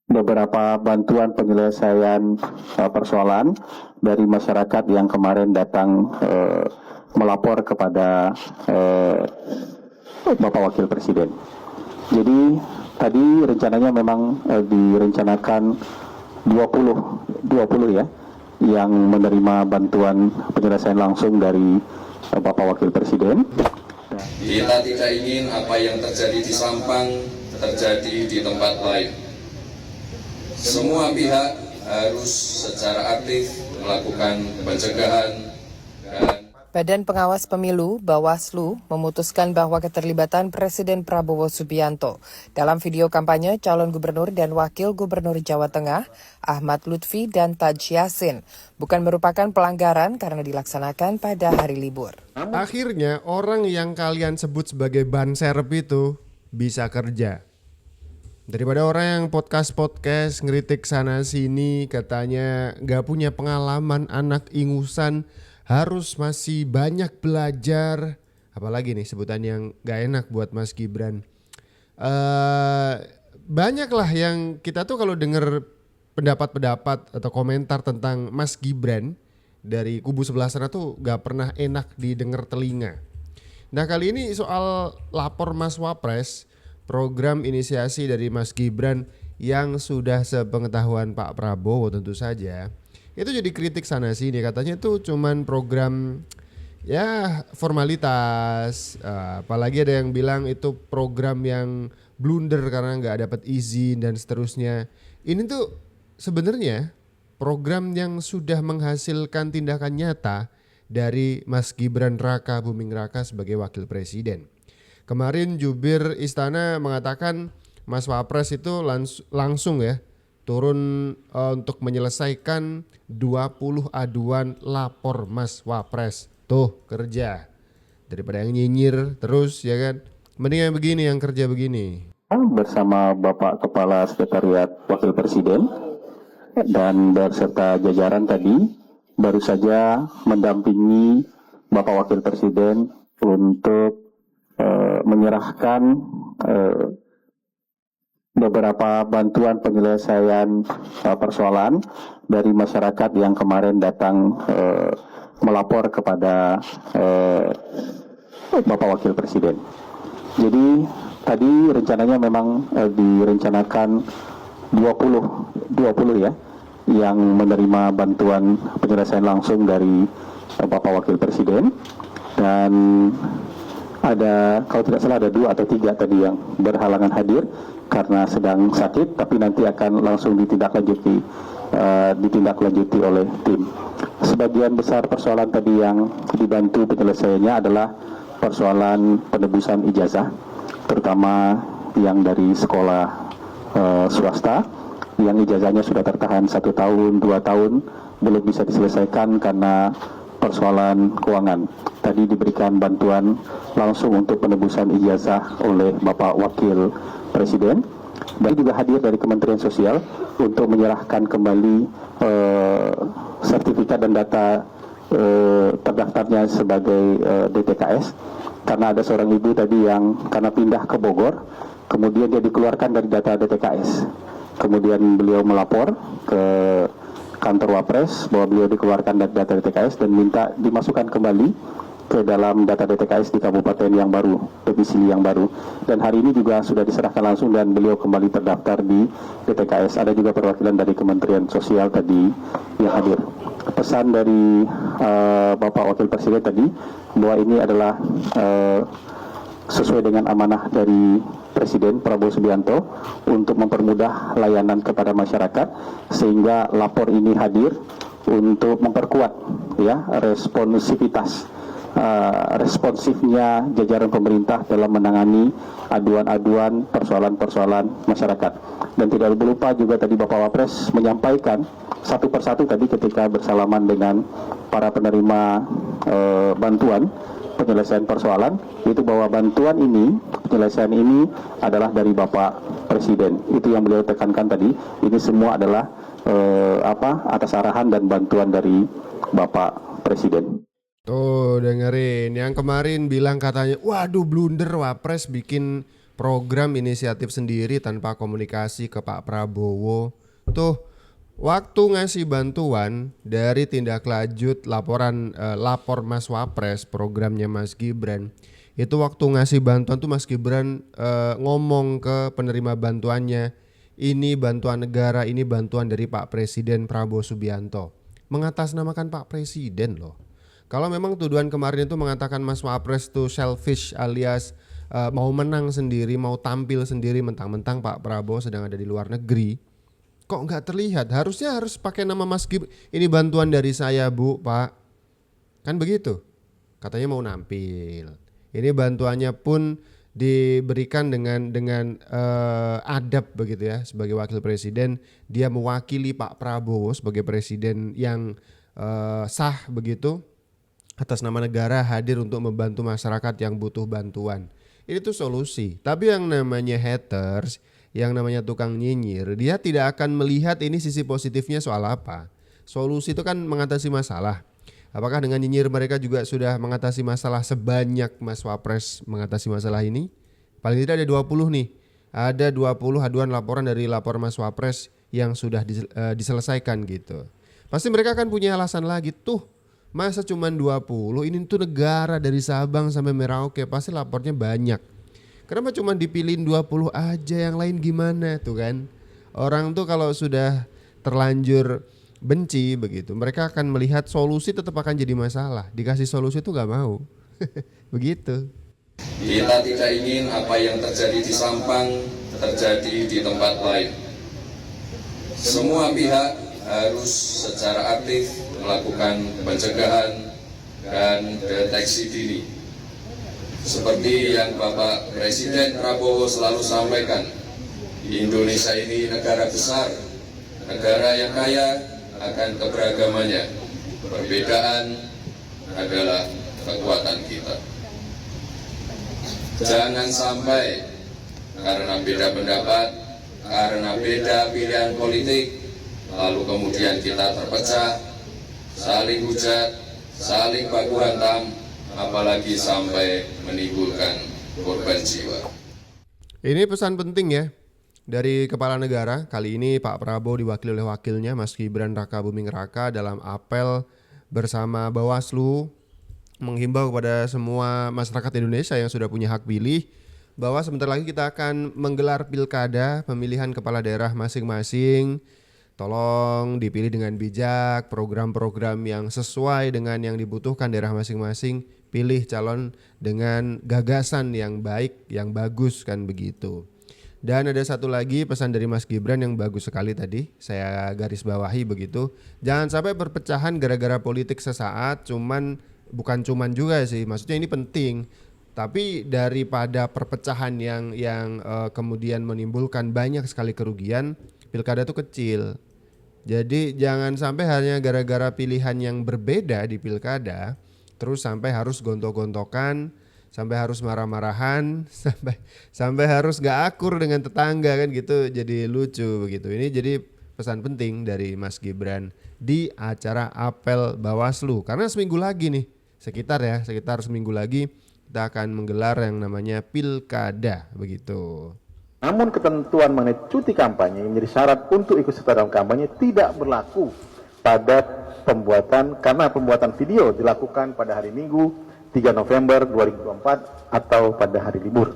beberapa bantuan penyelesaian persoalan dari masyarakat yang kemarin datang melapor kepada Bapak Wakil Presiden. Jadi tadi rencananya memang direncanakan 20 ya yang menerima bantuan penyelesaian langsung dari Bapak Wakil Presiden. Kita tidak ingin apa yang terjadi di Sampang terjadi di tempat lain. Semua pihak harus secara aktif melakukan pencegahan dan Badan Pengawas Pemilu (Bawaslu) memutuskan bahwa keterlibatan Presiden Prabowo Subianto dalam video kampanye calon gubernur dan wakil gubernur Jawa Tengah, Ahmad Lutfi dan Taj Yassin, bukan merupakan pelanggaran karena dilaksanakan pada hari libur. Akhirnya orang yang kalian sebut sebagai ban serep itu bisa kerja. Daripada orang yang podcast ngeritik sana sini katanya gak punya pengalaman, anak ingusan, harus masih banyak belajar. Apalagi nih sebutan yang gak enak buat Mas Gibran. Banyak lah yang kita tuh kalau denger pendapat-pendapat atau komentar tentang Mas Gibran dari kubu sebelah sana tuh gak pernah enak didengar telinga. Nah kali ini soal lapor Mas Wapres, program inisiasi dari Mas Gibran yang sudah sepengetahuan Pak Prabowo tentu saja. Itu jadi kritik sana sini, katanya itu cuman program ya formalitas. Apalagi ada yang bilang itu program yang blunder karena nggak dapat izin dan seterusnya. Ini tuh sebenarnya program yang sudah menghasilkan tindakan nyata dari Mas Gibran Raka Buming Raka sebagai wakil presiden. Kemarin jubir istana mengatakan Mas Wapres itu langsung ya turun untuk menyelesaikan 20 aduan lapor Mas Wapres. Tuh kerja. Daripada yang nyinyir terus ya kan. Mending yang begini, yang kerja begini. Bersama Bapak Kepala Sekretariat Wakil Presiden dan berserta jajaran tadi baru saja mendampingi Bapak Wakil Presiden untuk menyerahkan beberapa bantuan penyelesaian persoalan dari masyarakat yang kemarin datang melapor kepada Bapak Wakil Presiden. Jadi tadi rencananya memang direncanakan 20 ya yang menerima bantuan penyelesaian langsung dari Bapak Wakil Presiden, dan ada, kalau tidak salah ada 2 atau 3 tadi yang berhalangan hadir karena sedang sakit, tapi nanti akan langsung ditindaklanjuti oleh tim. Sebagian besar persoalan tadi yang dibantu penyelesaiannya adalah persoalan penebusan ijazah, terutama yang dari sekolah swasta yang ijazahnya sudah tertahan 1 tahun, 2 tahun belum bisa diselesaikan karena persoalan keuangan. Tadi diberikan bantuan langsung untuk penebusan ijazah oleh Bapak Wakil Presiden, dan juga hadir dari Kementerian Sosial untuk menyerahkan kembali sertifikat dan data terdaftarnya sebagai DTKS, karena ada seorang ibu tadi yang karena pindah ke Bogor, kemudian dia dikeluarkan dari data DTKS. Kemudian beliau melapor ke kantor Wapres bahwa beliau dikeluarkan dari data DTKS dan minta dimasukkan kembali ke dalam data DTKS di kabupaten yang baru, domisili yang baru. Dan hari ini juga sudah diserahkan langsung dan beliau kembali terdaftar di DTKS. Ada juga perwakilan dari Kementerian Sosial tadi yang hadir. Pesan dari Bapak Wakil Presiden tadi bahwa ini adalah sesuai dengan amanah dari Presiden Prabowo Subianto untuk mempermudah layanan kepada masyarakat, sehingga lapor ini hadir untuk memperkuat ya responsifnya jajaran pemerintah dalam menangani aduan-aduan persoalan-persoalan masyarakat. Dan tidak lupa juga tadi Bapak Wapres menyampaikan satu persatu tadi ketika bersalaman dengan para penerima bantuan penyelesaian persoalan, itu bahwa bantuan ini, penyelesaian ini adalah dari Bapak Presiden. Itu yang beliau tekankan tadi. Ini semua adalah atas arahan dan bantuan dari Bapak Presiden. Tuh dengerin yang kemarin bilang katanya waduh blunder Wapres bikin program inisiatif sendiri tanpa komunikasi ke Pak Prabowo. Tuh waktu ngasih bantuan dari tindak lanjut lapor Mas Wapres programnya Mas Gibran, itu waktu ngasih bantuan tuh Mas Gibran ngomong ke penerima bantuannya, ini bantuan negara, ini bantuan dari Pak Presiden Prabowo Subianto. Mengatasnamakan Pak Presiden loh. Kalau memang tuduhan kemarin itu mengatakan Mas Wapres tuh selfish alias mau menang sendiri, mau tampil sendiri, mentang-mentang Pak Prabowo sedang ada di luar negeri, kok nggak terlihat? Harusnya harus pakai nama Mas Gibran. Ini bantuan dari saya Bu, Pak. Kan begitu. Katanya mau nampil. Ini bantuannya pun diberikan dengan adab begitu ya, sebagai wakil presiden. Dia mewakili Pak Prabowo sebagai presiden yang sah begitu, atas nama negara hadir untuk membantu masyarakat yang butuh bantuan. Ini tuh solusi. Tapi yang namanya haters, yang namanya tukang nyinyir, dia tidak akan melihat ini sisi positifnya soal apa. Solusi itu kan mengatasi masalah. Apakah dengan nyinyir mereka juga sudah mengatasi masalah sebanyak Mas Wapres mengatasi masalah ini? Paling tidak ada 20 nih. Ada 20 aduan laporan dari lapor Mas Wapres yang sudah diselesaikan gitu. Pasti mereka akan punya alasan lagi tuh. Masa cuma 20? Ini tuh negara dari Sabang sampai Merauke, pasti lapornya banyak. Kenapa cuma dipilihin 20 aja, yang lain gimana tuh kan? Orang tuh kalau sudah terlanjur benci begitu, mereka akan melihat solusi tetap akan jadi masalah. Dikasih solusi tuh gak mau. Begitu. Kita tidak ingin apa yang terjadi di Sampang terjadi di tempat lain. Semua pihak harus secara aktif melakukan pencegahan dan deteksi dini. Seperti yang Bapak Presiden Prabowo selalu sampaikan, Indonesia ini negara besar, negara yang kaya akan keberagamannya. Perbedaan adalah kekuatan kita. Jangan sampai karena beda pendapat, karena beda pilihan politik, lalu kemudian kita terpecah, saling hujat, saling baku hantam, apalagi sampai menimbulkan korban jiwa. Ini pesan penting ya dari Kepala Negara. Kali ini Pak Prabowo diwakili oleh wakilnya Mas Gibran Raka Buming Raka dalam apel bersama Bawaslu menghimbau kepada semua masyarakat Indonesia yang sudah punya hak pilih bahwa sebentar lagi kita akan menggelar pilkada pemilihan kepala daerah masing-masing. Tolong dipilih dengan bijak, program-program yang sesuai dengan yang dibutuhkan daerah masing-masing, pilih calon dengan gagasan yang baik, yang bagus kan begitu. Dan ada satu lagi pesan dari Mas Gibran yang bagus sekali tadi, saya garis bawahi begitu. Jangan sampai perpecahan gara-gara politik sesaat, bukan cuman juga sih, maksudnya ini penting. Tapi daripada perpecahan yang kemudian menimbulkan banyak sekali kerugian, pilkada itu kecil. Jadi jangan sampai hanya gara-gara pilihan yang berbeda di pilkada, terus sampai harus gontok-gontokan, sampai harus marah-marahan, sampai harus gak akur dengan tetangga kan gitu, jadi lucu begitu. Ini jadi pesan penting dari Mas Gibran di acara apel Bawaslu. Karena seminggu lagi nih, sekitar seminggu lagi kita akan menggelar yang namanya pilkada begitu. Namun ketentuan mengenai cuti kampanye yang menjadi syarat untuk ikut serta dalam kampanye tidak berlaku karena pembuatan video dilakukan pada hari Minggu 3 November 2024 atau pada hari libur.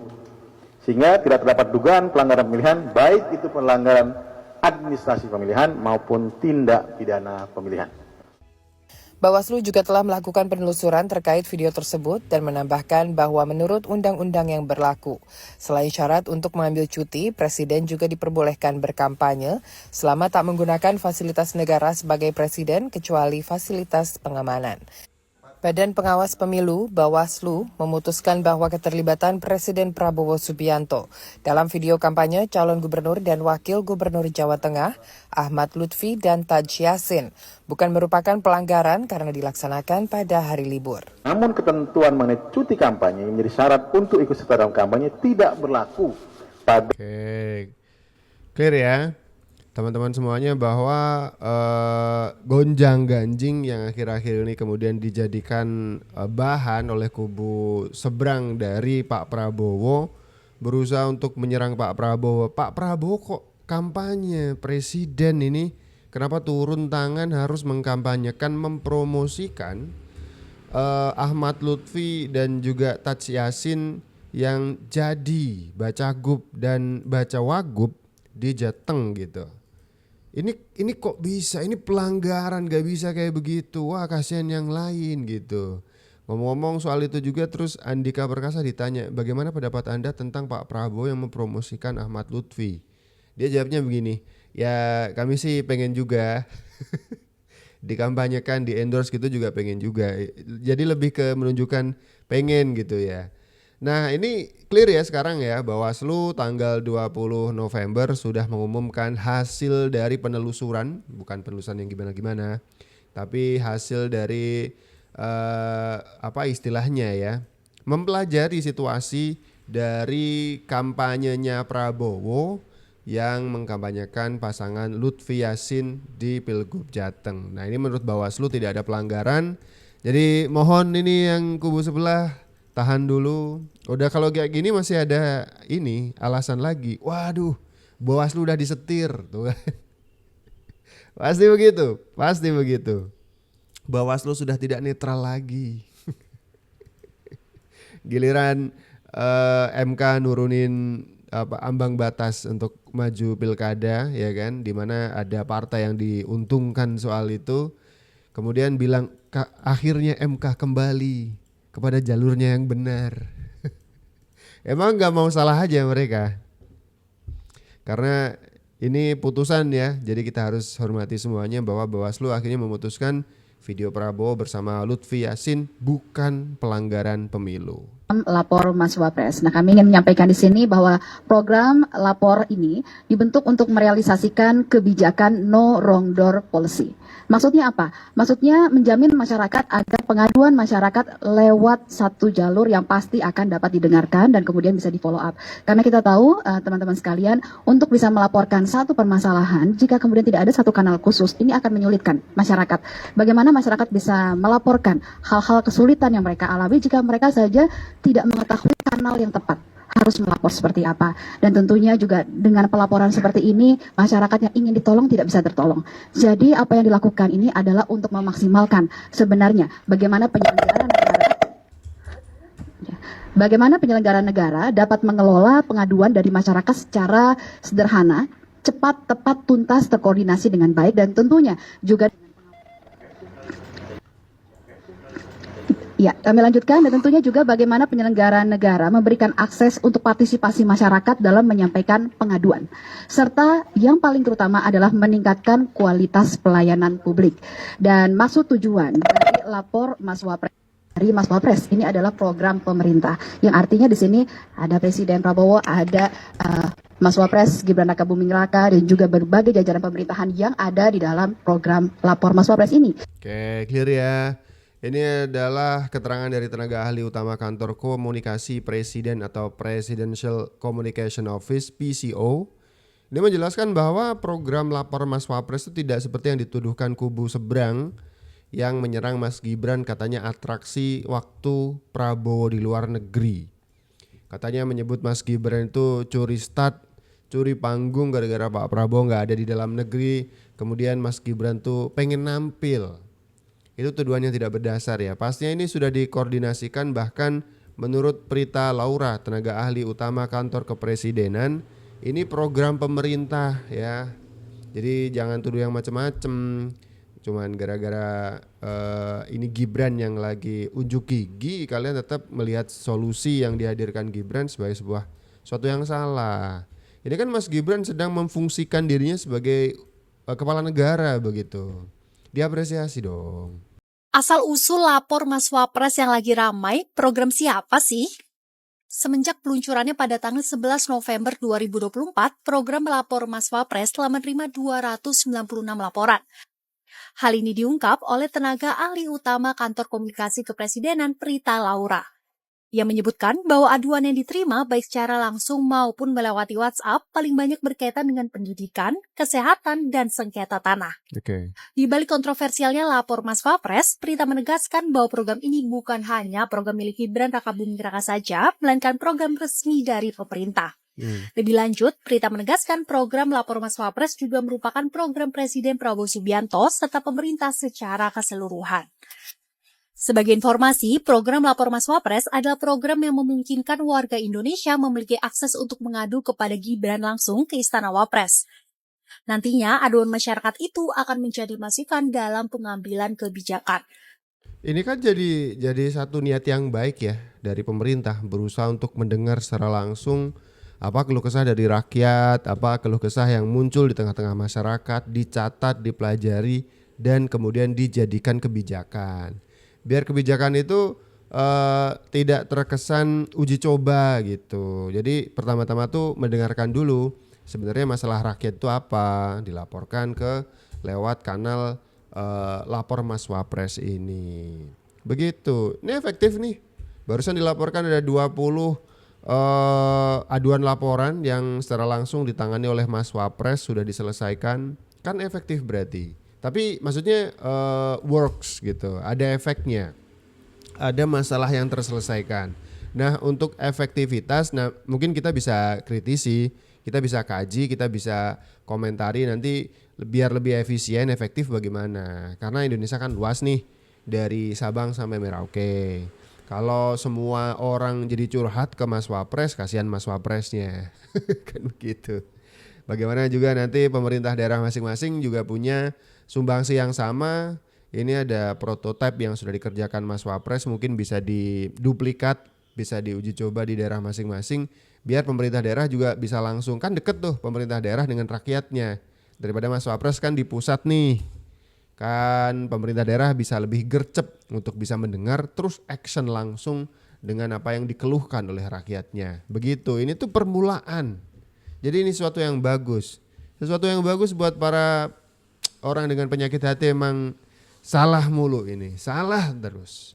Sehingga tidak terdapat dugaan pelanggaran pemilihan, baik itu pelanggaran administrasi pemilihan maupun tindak pidana pemilihan. Bawaslu juga telah melakukan penelusuran terkait video tersebut dan menambahkan bahwa menurut undang-undang yang berlaku, selain syarat untuk mengambil cuti, Presiden juga diperbolehkan berkampanye selama tak menggunakan fasilitas negara sebagai Presiden kecuali fasilitas pengamanan. Badan Pengawas Pemilu (Bawaslu) memutuskan bahwa keterlibatan Presiden Prabowo Subianto dalam video kampanye calon gubernur dan wakil gubernur Jawa Tengah, Ahmad Lutfi dan Taj Yassin, bukan merupakan pelanggaran karena dilaksanakan pada hari libur. Namun ketentuan mengenai cuti kampanye yang menjadi syarat untuk ikut serta dalam kampanye tidak berlaku pada... Oke, clear ya teman-teman semuanya bahwa gonjang-ganjing yang akhir-akhir ini kemudian dijadikan bahan oleh kubu seberang dari Pak Prabowo berusaha untuk menyerang Pak Prabowo. Pak Prabowo kok kampanye presiden ini, kenapa turun tangan harus mengkampanyekan, mempromosikan Ahmad Lutfi dan juga Taj Yassin yang jadi bacagub dan baca wagub di Jateng gitu. Ini kok bisa? Ini pelanggaran, gak bisa kayak begitu. Wah, kasihan yang lain gitu. Ngomong-ngomong soal itu juga, terus Andika Perkasa ditanya, bagaimana pendapat Anda tentang Pak Prabowo yang mempromosikan Ahmad Lutfi? Dia jawabnya begini, ya kami sih pengen juga dikampanyekan, di endorse gitu juga pengen juga. Jadi lebih ke menunjukkan pengen gitu ya. Nah ini clear ya sekarang ya, Bawaslu tanggal 20 November sudah mengumumkan hasil dari penelusuran, bukan penelusuran yang gimana-gimana, tapi hasil dari apa istilahnya ya, mempelajari situasi dari kampanyenya Prabowo yang mengkampanyekan pasangan Lutfi Yassin di Pilgub Jateng. Nah ini menurut Bawaslu tidak ada pelanggaran, jadi mohon ini yang kubu sebelah tahan dulu. Udah kalau kayak gini masih ada ini alasan lagi. Waduh, Bawaslu udah disetir tuh kan. Pasti begitu, pasti begitu. Bawaslu sudah tidak netral lagi. Giliran MK nurunin ambang batas untuk maju pilkada ya kan, dimana ada partai yang diuntungkan soal itu, kemudian bilang akhirnya MK kembali kepada jalurnya yang benar. Emang nggak mau salah aja mereka, karena ini putusan ya, jadi kita harus hormati semuanya bahwa Bawaslu akhirnya memutuskan video Prabowo bersama Lutfi Yassin bukan pelanggaran pemilu. Lapor Mas Wapres. Nah, kami ingin menyampaikan di sini bahwa program lapor ini dibentuk untuk merealisasikan kebijakan no wrong door policy. Maksudnya apa? Maksudnya menjamin masyarakat agar pengaduan masyarakat lewat satu jalur yang pasti akan dapat didengarkan dan kemudian bisa di follow up. Karena kita tahu teman-teman sekalian, untuk bisa melaporkan satu permasalahan, jika kemudian tidak ada satu kanal khusus, ini akan menyulitkan masyarakat. Bagaimana masyarakat bisa melaporkan hal-hal kesulitan yang mereka alami jika mereka saja tidak mengetahui kanal yang tepat harus melapor seperti apa. Dan tentunya juga dengan pelaporan seperti ini, masyarakat yang ingin ditolong tidak bisa tertolong. Jadi apa yang dilakukan ini adalah untuk memaksimalkan sebenarnya bagaimana penyelenggara negara dapat mengelola pengaduan dari masyarakat secara sederhana, cepat, tepat, tuntas, terkoordinasi dengan baik, dan tentunya juga ya, kami lanjutkan, dan tentunya juga bagaimana penyelenggara negara memberikan akses untuk partisipasi masyarakat dalam menyampaikan pengaduan. Serta yang paling terutama adalah meningkatkan kualitas pelayanan publik. Dan maksud tujuan dari lapor Mas Wapres dari Mas Wapres ini adalah program pemerintah. Yang artinya di sini ada Presiden Prabowo, ada Mas Wapres Gibran Rakabuming Raka, dan juga berbagai jajaran pemerintahan yang ada di dalam program lapor Mas Wapres ini. Oke, clear ya. Ini adalah keterangan dari tenaga ahli utama kantor komunikasi presiden atau Presidential Communication Office (PCO). Dia menjelaskan bahwa program lapor Mas Wapres itu tidak seperti yang dituduhkan kubu seberang yang menyerang Mas Gibran, katanya atraksi waktu Prabowo di luar negeri. Katanya menyebut Mas Gibran itu curi start, curi panggung gara-gara Pak Prabowo nggak ada di dalam negeri. Kemudian Mas Gibran tuh pengen nampil. Itu tuduhan yang tidak berdasar ya. Pastinya ini sudah dikoordinasikan, bahkan menurut Prita Laura, tenaga ahli utama kantor kepresidenan, ini program pemerintah ya. Jadi jangan tuduh yang macam-macam. Cuman gara-gara ini Gibran yang lagi unjuk gigi, kalian tetap melihat solusi yang dihadirkan Gibran sebagai sebuah suatu yang salah. Ini kan Mas Gibran sedang memfungsikan dirinya sebagai kepala negara begitu. Diapresiasi dong. Asal-usul lapor Mas Wapres yang lagi ramai, program siapa sih? Semenjak peluncurannya pada tanggal 11 November 2024, program lapor Mas Wapres telah menerima 296 laporan. Hal ini diungkap oleh tenaga ahli utama kantor komunikasi kepresidenan Prita Laura. Ia menyebutkan bahwa aduan yang diterima baik secara langsung maupun melewati WhatsApp paling banyak berkaitan dengan pendidikan, kesehatan, dan sengketa tanah. Oke. Di balik kontroversialnya lapor Mas Wapres, Prita menegaskan bahwa program ini bukan hanya program milik Gibran Rakabuming Raka saja, melainkan program resmi dari pemerintah. Lebih lanjut, Prita menegaskan program lapor Mas Wapres juga merupakan program Presiden Prabowo Subianto serta pemerintah secara keseluruhan. Sebagai informasi, program Lapor Mas Wapres adalah program yang memungkinkan warga Indonesia memiliki akses untuk mengadu kepada Gibran langsung ke Istana Wapres. Nantinya, aduan masyarakat itu akan menjadi masukan dalam pengambilan kebijakan. Ini kan jadi satu niat yang baik ya dari pemerintah, berusaha untuk mendengar secara langsung apa keluh kesah dari rakyat, apa keluh kesah yang muncul di tengah-tengah masyarakat, dicatat, dipelajari, dan kemudian dijadikan kebijakan. Biar kebijakan itu tidak terkesan uji coba gitu. Jadi pertama-tama tuh mendengarkan dulu sebenarnya masalah rakyat itu apa, dilaporkan ke lewat kanal lapor Mas Wapres ini. Begitu. Ini efektif nih. Barusan dilaporkan ada 20 aduan laporan yang secara langsung ditangani oleh Mas Wapres, sudah diselesaikan. Kan efektif berarti. Tapi maksudnya works gitu, ada efeknya, ada masalah yang terselesaikan. Nah untuk efektivitas, nah mungkin kita bisa kritisi, kita bisa kaji, kita bisa komentari nanti biar lebih efisien, efektif bagaimana. Karena Indonesia kan luas nih, dari Sabang sampai Merauke. Kalau semua orang jadi curhat ke Mas Wapres, kasihan Mas Wapresnya, kan begitu. Bagaimana juga nanti pemerintah daerah masing-masing juga punya sumbangsi yang sama. Ini ada prototipe yang sudah dikerjakan Mas Wapres, mungkin bisa diduplikat, bisa diuji coba di daerah masing-masing, biar pemerintah daerah juga bisa langsung, kan deket tuh pemerintah daerah dengan rakyatnya. Daripada Mas Wapres kan di pusat nih, kan pemerintah daerah bisa lebih gercep untuk bisa mendengar terus action langsung dengan apa yang dikeluhkan oleh rakyatnya. Begitu, ini tuh permulaan. Jadi ini sesuatu yang bagus. Sesuatu yang bagus buat para orang dengan penyakit hati, emang salah mulu ini, salah terus.